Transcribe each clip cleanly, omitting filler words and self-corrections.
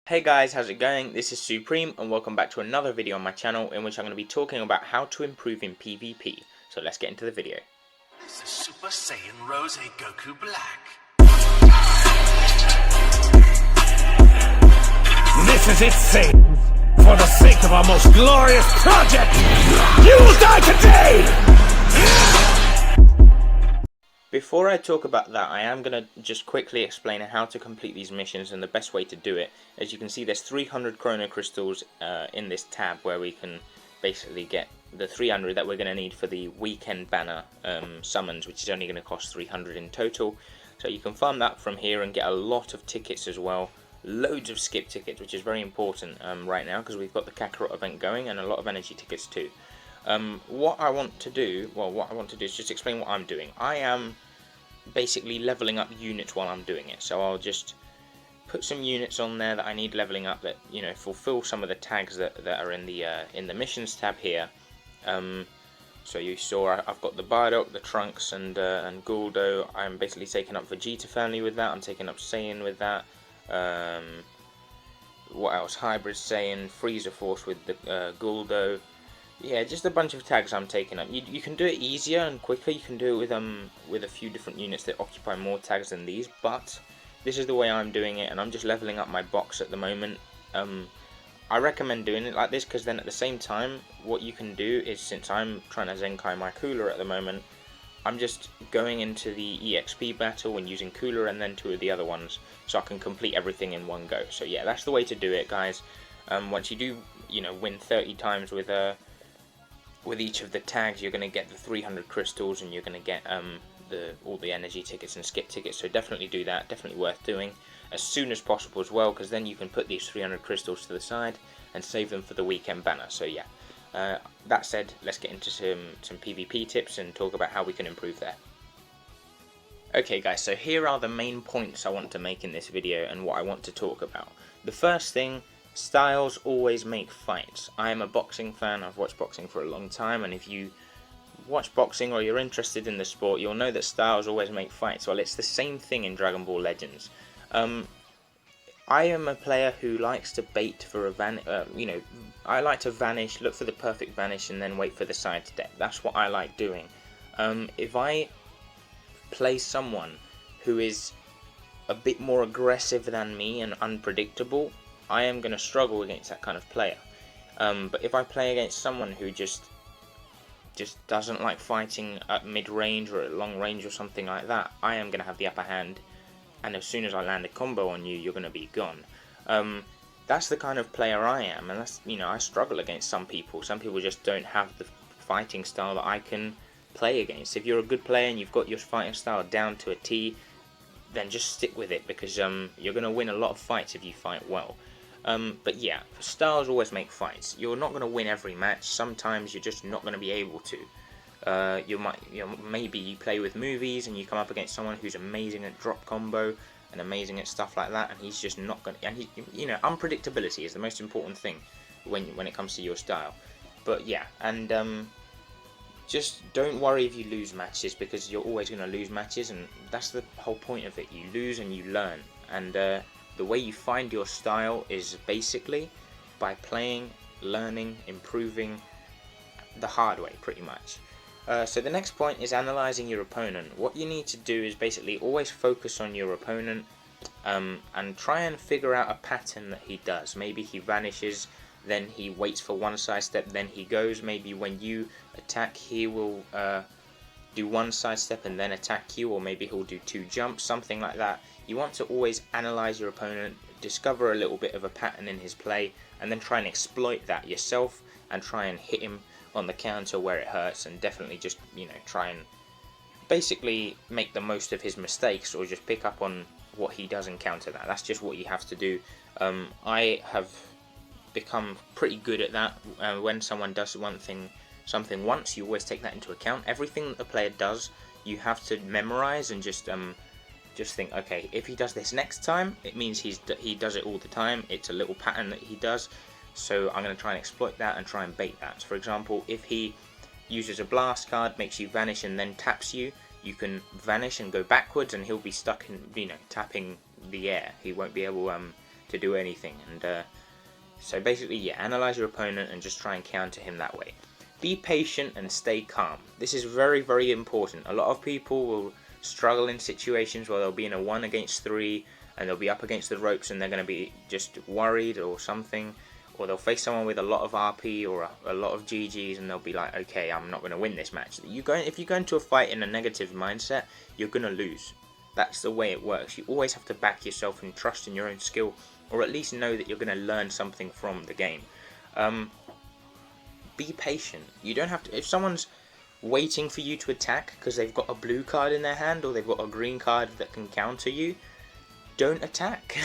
Hey guys, how's it going? This is Supreme and welcome back to another video on my channel in which I'm going to be talking about how to improve in PvP. So let's get into the video. This is Super Saiyan Rose Goku Black. This is it, Satan. For the sake of our most glorious project, you will die today! Before I talk about that, I am going to just quickly explain how to complete these missions and the best way to do it. As you can see, there's 300 Chrono Crystals in this tab where we can basically get the 300 that we're going to need for the weekend banner summons, which is only going to cost 300 in total. So you can farm that from here and get a lot of tickets as well. Loads of skip tickets, which is very important right now because we've got the Kakarot event going and a lot of energy tickets too. What I want to do is just explain what I'm doing. I am basically leveling up units while I'm doing it, so I'll just put some units on there that I need leveling up that, you know, fulfill some of the tags that are in the missions tab here. So you saw I've got the Bardock, the Trunks, and Guldo. I'm basically taking up Vegeta family with that. I'm taking up Saiyan with that. What else? Hybrid Saiyan, Freezer Force with the Guldo. Yeah, just a bunch of tags I'm taking up. You can do it easier and quicker. You can do it with a few different units that occupy more tags than these, but this is the way I'm doing it, and I'm just leveling up my box at the moment. I recommend doing it like this because then at the same time, what you can do is, since I'm trying to Zenkai my Cooler at the moment, I'm just going into the EXP battle and using Cooler and then two of the other ones, so I can complete everything in one go. So yeah, that's the way to do it, guys. Once you do, you know, win 30 times with each of the tags, you're going to get the 300 crystals and you're going to get all the energy tickets and skip tickets. So definitely do that. Definitely worth doing as soon as possible as well, because then you can put these 300 crystals to the side and save them for the weekend banner. So yeah, that said, let's get into some PvP tips and talk about how we can improve there. Okay guys, so here are the main points I want to make in this video and what I want to talk about. The first thing: styles always make fights. I am a boxing fan. I've watched boxing for a long time, and if you watch boxing or you're interested in the sport, you'll know that styles always make fights. Well, it's the same thing in Dragon Ball Legends. I am a player who likes to bait for a I like to vanish, look for the perfect vanish, and then wait for the side step. That's what I like doing. If I play someone who is a bit more aggressive than me and unpredictable, I am going to struggle against that kind of player. But if I play against someone who just doesn't like fighting at mid-range or at long range or something like that, I am going to have the upper hand, and as soon as I land a combo on you, you're going to be gone. That's the kind of player I am, and that's, you know, I struggle against some people. Some people just don't have the fighting style that I can play against. If you're a good player and you've got your fighting style down to a T, then just stick with it, because you're going to win a lot of fights if you fight well. But yeah, styles always make fights. You're not going to win every match. Sometimes you're just not going to be able to. Maybe you play with movies and you come up against someone who's amazing at drop combo and amazing at stuff like that, and he's just not going to. And unpredictability is the most important thing when it comes to your style. But yeah, and just don't worry if you lose matches, because you're always going to lose matches, and that's the whole point of it. You lose and you learn, and the way you find your style is basically by playing, learning, improving the hard way, pretty much. So the next point is analysing your opponent. What you need to do is basically always focus on your opponent and try and figure out a pattern that he does. Maybe he vanishes, then he waits for one side step, then he goes. Maybe when you attack, he will do one side step and then attack you, or maybe he'll do two jumps, something like that. You want to always analyse your opponent, discover a little bit of a pattern in his play, and then try and exploit that yourself and try and hit him on the counter where it hurts, and definitely just, you know, try and basically make the most of his mistakes, or just pick up on what he does and counter that. That's just what you have to do. I have become pretty good at that. When someone does something once, you always take that into account. Everything that the player does, you have to memorize and just think, okay, if he does this next time, it means he does it all the time. It's a little pattern that he does, so I'm going to try and exploit that and try and bait that. So for example, if he uses a blast card, makes you vanish and then taps you, you can vanish and go backwards, and he'll be stuck in, tapping the air. He won't be able to to do anything. And so basically, yeah, analyze your opponent and just try and counter him that way. Be patient and stay calm. This is very, very important. A lot of people will struggle in situations where they'll be in a 1 against 3 and they'll be up against the ropes and they're going to be just worried or something, or they'll face someone with a lot of RP or a lot of GGs and they'll be like, okay, I'm not going to win this match. If you go into a fight in a negative mindset, you're going to lose. That's the way it works. You always have to back yourself and trust in your own skill, or at least know that you're going to learn something from the game. Be patient. You don't have to. If someone's waiting for you to attack because they've got a blue card in their hand or they've got a green card that can counter you, don't attack.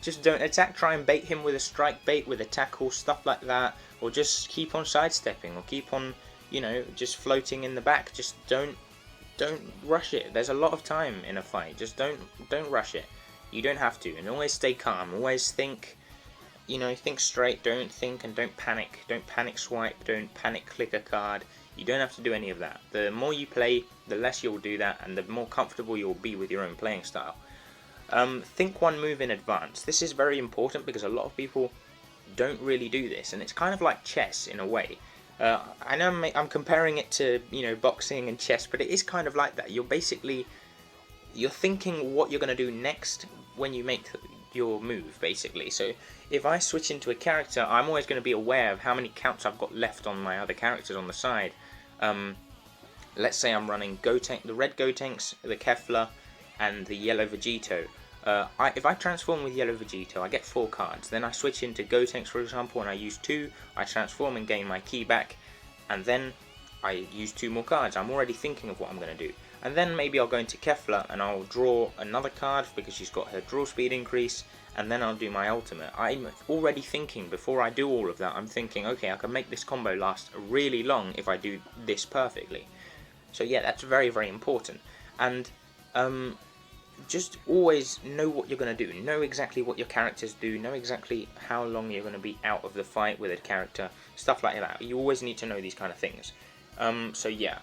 Just don't attack. Try and bait him with a strike bait, with a tackle, stuff like that, or just keep on sidestepping, or keep on, you know, just floating in the back. Just don't rush it. There's a lot of time in a fight. Just don't rush it. You don't have to, and always stay calm. Always think. You know, think straight, don't think and don't panic. Don't panic swipe, don't panic click a card. You don't have to do any of that. The more you play, the less you'll do that, and the more comfortable you'll be with your own playing style. Think one move in advance. This is very important because a lot of people don't really do this, and it's kind of like chess in a way. I know I'm comparing it to, you know, boxing and chess, but it is kind of like that. You're thinking what you're going to do next when you make your move, basically. So if I switch into a character, I'm always going to be aware of how many counts I've got left on my other characters on the side. Let's say I'm running the red Gotenks, the Kefla, and the yellow Vegito. If I transform with yellow Vegito, I get 4 cards. Then I switch into Gotenks, for example, and I use 2. I transform and gain my key back, and then I use 2 more cards. I'm already thinking of what I'm going to do. And then maybe I'll go into Kefla and I'll draw another card because she's got her draw speed increase, and then I'll do my ultimate. I'm already thinking, before I do all of that, I'm thinking, okay, I can make this combo last really long if I do this perfectly. So yeah, that's very, very important. And just always know what you're going to do. Know exactly what your characters do. Know exactly how long you're going to be out of the fight with a character. Stuff like that. You always need to know these kind of things. So yeah.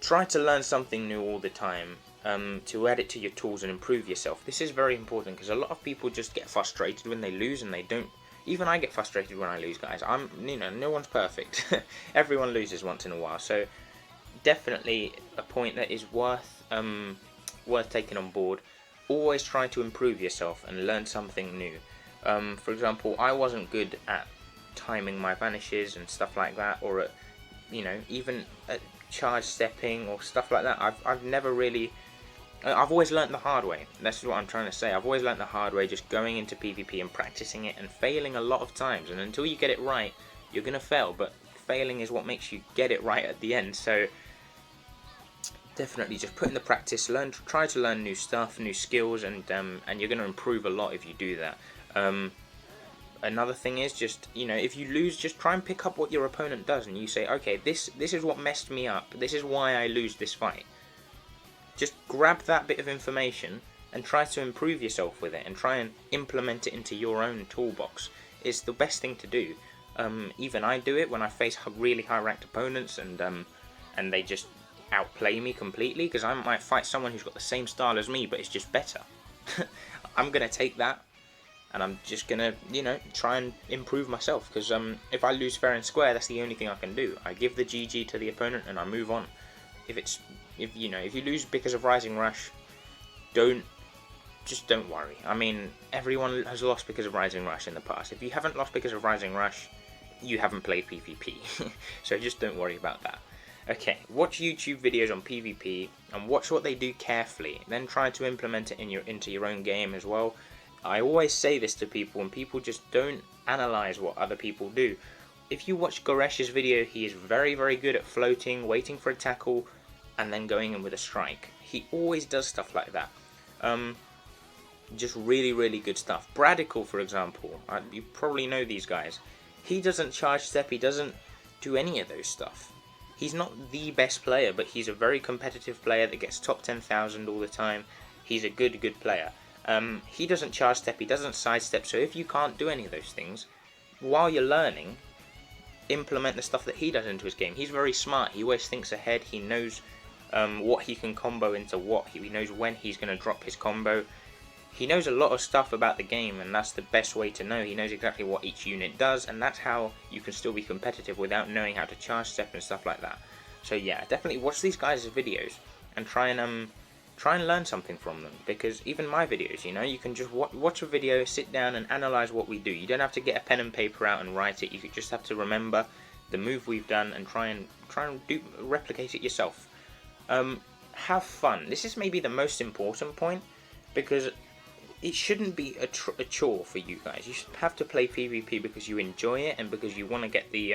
Try to learn something new all the time, to add it to your tools and improve yourself. This is very important because a lot of people just get frustrated when they lose, and they don't. Even I get frustrated when I lose, guys. No one's perfect. Everyone loses once in a while, so definitely a point that is worth taking on board. Always try to improve yourself and learn something new. For example, I wasn't good at timing my vanishes and stuff like that, or at, you know, even at charge stepping or stuff like that. I've never really. I've always learnt the hard way. That's what I'm trying to say. I've always learnt the hard way, just going into PvP and practicing it and failing a lot of times. And until you get it right, you're gonna fail. But failing is what makes you get it right at the end. So definitely just put in the practice. Try to learn new stuff, new skills, and you're gonna improve a lot if you do that. Another thing is just, you know, if you lose, just try and pick up what your opponent does, and you say, okay, this is what messed me up. This is why I lose this fight. Just grab that bit of information and try to improve yourself with it, and try and implement it into your own toolbox. It's the best thing to do. Even I do it when I face really high ranked opponents, and they just outplay me completely, because I might fight someone who's got the same style as me, but it's just better. I'm gonna take that, and I'm just gonna, you know, try and improve myself, because if I lose fair and square, that's the only thing I can do. I give the GG to the opponent and I move on. If you lose because of Rising Rush, don't worry. I mean, everyone has lost because of Rising Rush in the past. If you haven't lost because of Rising Rush, you haven't played PvP. So just don't worry about that. Okay, watch YouTube videos on PvP and watch what they do carefully. Then try to implement it into your own game as well. I always say this to people, and people just don't analyze what other people do. If you watch Goresh's video, he is very, very good at floating, waiting for a tackle, and then going in with a strike. He always does stuff like that. Just really, really good stuff. Bradical, for example, you probably know these guys. He doesn't charge step, he doesn't do any of those stuff. He's not the best player, but he's a very competitive player that gets top 10,000 all the time. He's a good player. He doesn't charge step, he doesn't sidestep, so if you can't do any of those things, while you're learning, implement the stuff that he does into his game. He's very smart, he always thinks ahead, he knows what he can combo into what, he knows when he's going to drop his combo. he knows a lot of stuff about the game, and that's the best way to know. He knows exactly what each unit does, and that's how you can still be competitive without knowing how to charge step and stuff like that. So yeah, definitely watch these guys' videos and try and learn something from them, because even my videos, you know, you can just watch a video, sit down and analyze what we do. You don't have to get a pen and paper out and write it. You just have to remember the move we've done and try and replicate it yourself. Have fun. This is maybe the most important point, because it shouldn't be a chore for you guys. You should have to play PvP because you enjoy it and because you want to get the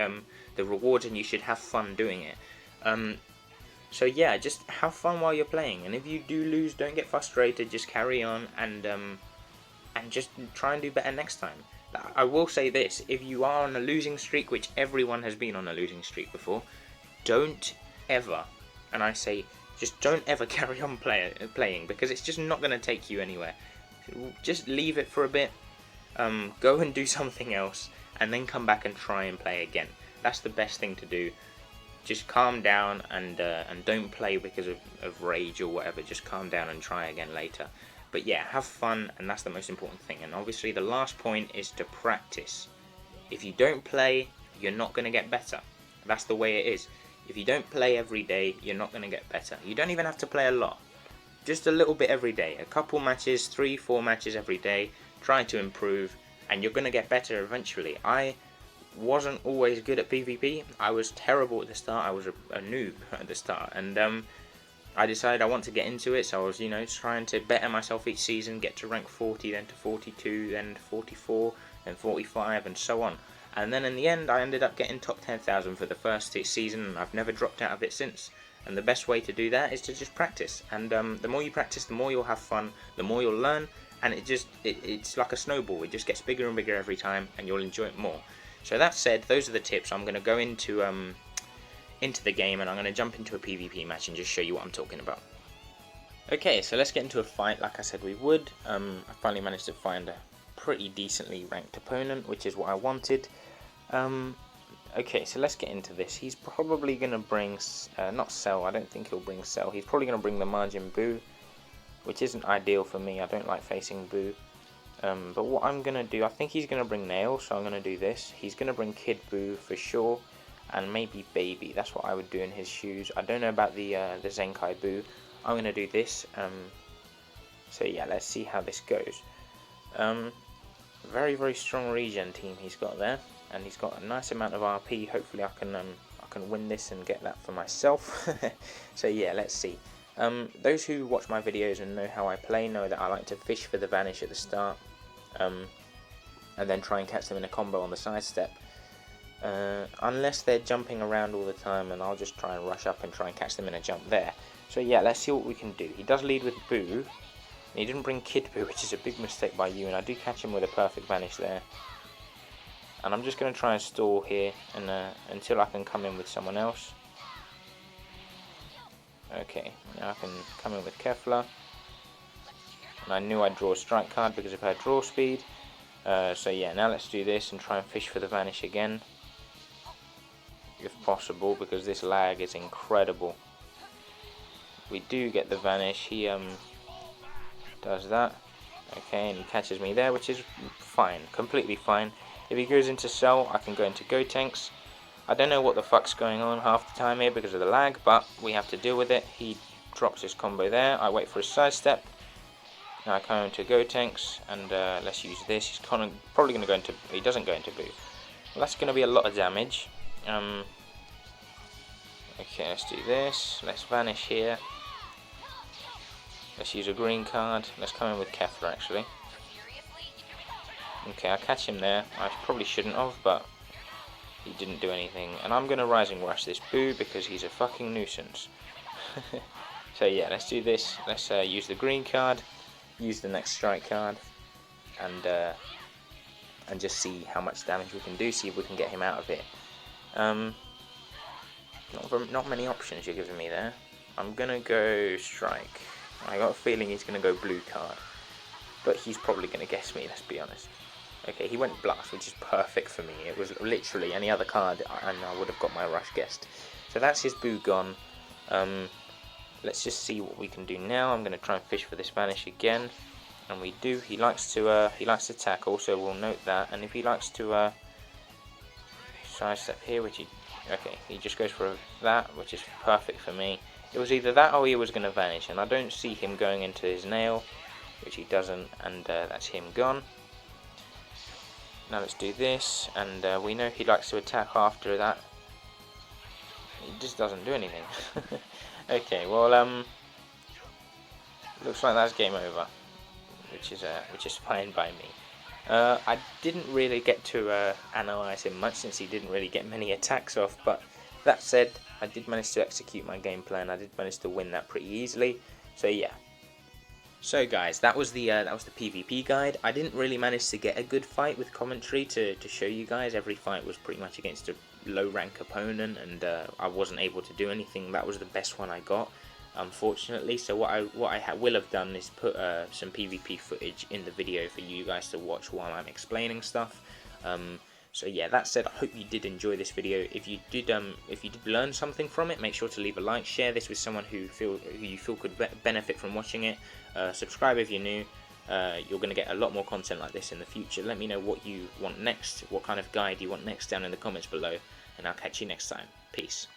rewards, and you should have fun doing it. So yeah, just have fun while you're playing, and if you do lose, don't get frustrated. Just carry on and just try and do better next time. I will say this: if you are on a losing streak, which everyone has been on a losing streak before, don't ever, and I say just don't ever carry on playing, because it's just not going to take you anywhere. Just leave it for a bit, go and do something else, and then come back and try and play again. That's the best thing to do. Just calm down and don't play because of rage or whatever. Just calm down and try again later. But yeah, have fun, and that's the most important thing. And obviously the last point is to practice. If you don't play, you're not going to get better. That's the way it is. If you don't play every day, you're not going to get better. You don't even have to play a lot. Just a little bit every day. A couple matches, 3-4 matches every day. Try to improve, and you're going to get better eventually. I wasn't always good at PvP. I was terrible at the start. I was a noob at the start, and I decided I want to get into it. So I was, you know, trying to better myself each season, get to rank 40, then to 42, then 44, then 45, and so on. And then in the end, I ended up getting top 10,000 for the first season, and I've never dropped out of it since. And the best way to do that is to just practice. And the more you practice, the more you'll have fun, the more you'll learn, and it's like a snowball. It just gets bigger and bigger every time, and you'll enjoy it more. So that said, those are the tips. I'm going to go into the game, and I'm going to jump into a PvP match and just show you what I'm talking about. Okay, so let's get into a fight like I said we would. I finally managed to find a pretty decently ranked opponent, which is what I wanted. Okay, so let's get into this. He's probably going to bring, not Cell, I don't think he'll bring Cell. He's probably going to bring the Majin Buu, which isn't ideal for me. I don't like facing Buu. But what I'm going to do, I think he's going to bring Nail, so I'm going to do this. He's going to bring Kid Buu for sure, and maybe Baby. That's what I would do in his shoes. I don't know about the Zenkai Buu. I'm going to do this. So yeah, let's see how this goes. Very, very strong regen team he's got there, and he's got a nice amount of RP. Hopefully I can win this and get that for myself. So yeah, let's see. Those who watch my videos and know how I play know that I like to fish for the vanish at the start, and then try and catch them in a combo on the sidestep, unless they're jumping around all the time, and I'll just try and rush up and try and catch them in a jump there. So yeah, let's see what we can do. He does lead with Buu. He didn't bring Kid Buu, which is a big mistake by you, and I do catch him with a perfect vanish there. And I'm just going to try and stall here and until I can come in with someone else. Okay, now I can come in with Kefla. And I knew I'd draw a strike card because of her draw speed. So yeah, now let's do this and try and fish for the vanish again, if possible, because this lag is incredible. We do get the vanish. He does that. Okay, and he catches me there, which is fine, completely fine. If he goes into Cell, I can go into Gotenks. I don't know what the fuck's going on half the time here because of the lag, but we have to deal with it. He drops his combo there. I wait for his sidestep. Now I come into Gotenks, and let's use this. He's probably going to go into... He doesn't go into Buu. Well, that's going to be a lot of damage. Okay, let's do this. Let's vanish here. Let's use a green card. Let's come in with Kefla, actually. Okay, I catch him there. I probably shouldn't have, but he didn't do anything. And I'm going to Rising Rush this Buu because he's a fucking nuisance. So yeah, let's do this. Let's use the green card, use the next strike card, and just see how much damage we can do, see if we can get him out of it. Not many options you're giving me there. I'm going to go strike. I got a feeling he's going to go blue card, but he's probably going to guess me, let's be honest. Okay, he went blast, which is perfect for me. It was literally any other card and I would have got my rush guessed. So that's his Buu gone. Let's just see what we can do now. I'm going to try and fish for this vanish again. And he likes to attack. Also, we'll note that. And if he likes to sidestep here, okay, he just goes for that, which is perfect for me. It was either that or he was going to vanish, and I don't see him going into his nail, which he doesn't, and that's him gone. Now let's do this, and we know he likes to attack after that. He just doesn't do anything. Okay, well, looks like that's game over, which is fine by me. I didn't really get to analyse him much since he didn't really get many attacks off, but that said, I did manage to execute my game plan. I did manage to win that pretty easily, so yeah. So guys, that was the PvP guide. I didn't really manage to get a good fight with commentary to show you guys. Every fight was pretty much against a low rank opponent, and I wasn't able to do anything. That was the best one I got, unfortunately. So what I will have done is put some PvP footage in the video for you guys to watch while I'm explaining stuff. So yeah, that said, I hope you did enjoy this video. If you did learn something from it, make sure to leave a like, share this with someone who you feel could benefit from watching it. Subscribe if you're new. You're going to get a lot more content like this in the future. Let me know what you want next, what kind of guide you want next down in the comments below, and I'll catch you next time. Peace.